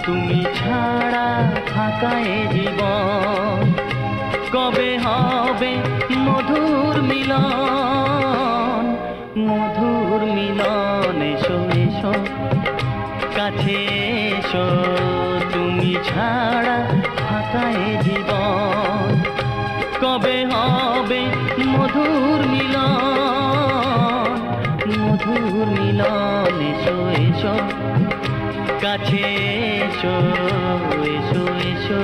তুমি ছাড়া ফাঁকা এ জীবন। কবে হবে মধুর মিলন, মধুর মিলন। এসো এসো কাছে এসো, তুমি ছাড়া ফাঁকা এ জীবন। কবে হবে মধুর মিলন, মধুর মিলন। এসো এসো কাছে এসো, এসো এসো।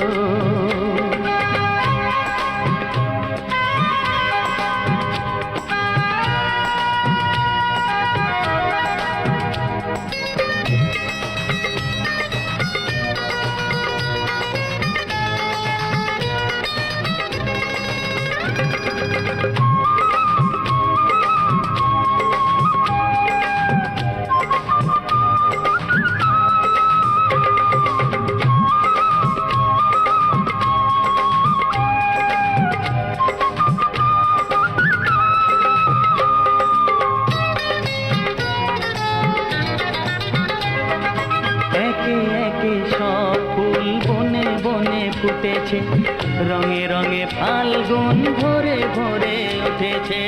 একে একে সব ফুল বনে বনে ফুটেছে, রঙে রঙে ফাল্গুন ভরে ভরে উঠেছে।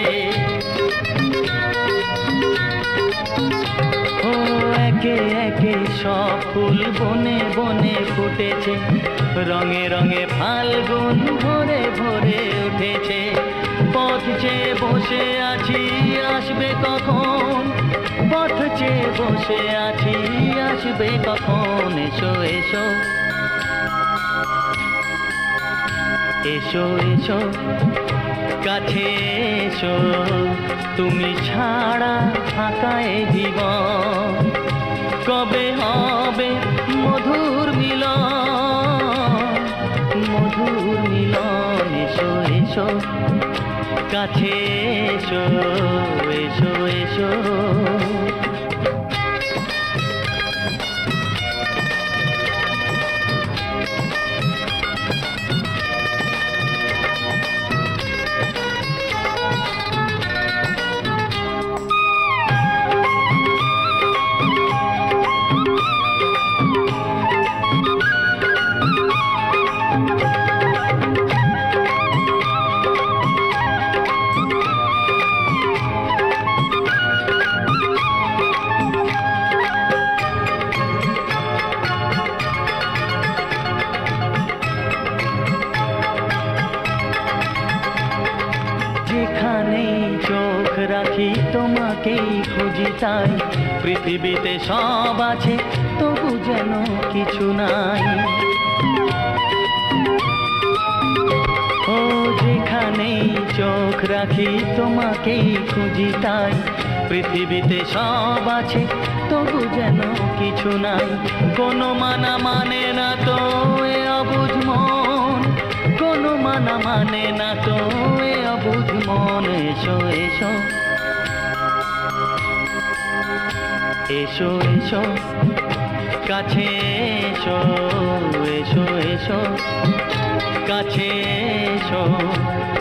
ও একে একে সব ফুল বনে বনে ফুটেছে, রঙে রঙে ফাল্গুন ভরে ভরে উঠেছে। পথ চেয়ে বসে আছি আসবে কখন, পথ চেয়ে বসে আছি আসবে কখন। এসো এসো এসো এসো কাছে এসো, তুমি ছাড়া ফাঁকা এ জীবন। কবে হবে মধুর মিলন, মধুর মিলন। এসো এসো কাছে এসো, এসো এসো। যেখানেই চোখ রাখি তোমাকেই খুঁজি তাই, পৃথিবীতে সব আছে তবু যেন কিছু নাই। ও যেখানেই চোখ রাখি তোমাকেই খুঁজি তাই, পৃথিবীতে সব আছে তবু যেন কিছু নাই। কোনো মানা মানে না তো এ অবুঝ মন, কোনো মানা মানে না তো এ অবুঝ মন। এসো এসো এসো এসো কাছে এসো, এসো এসো কাছে এসো,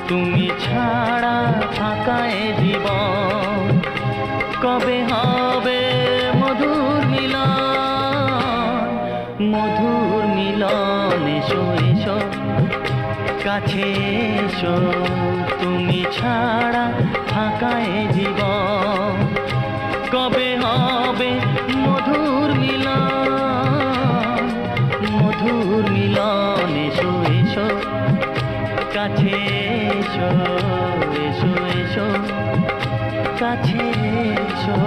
তুমি ছাড়া ফাঁকা এ জীবন। কবে হবে মধুর মিলন, মধুর মিলন। এসো এসো কাছে এসো, তুমি ছাড়া ফাঁকা এ জীবন। কবে হবে মধুর মিলন, মধুর মিলন। এসো এসো কাছে এসো, এসো এসো কাছে এসো।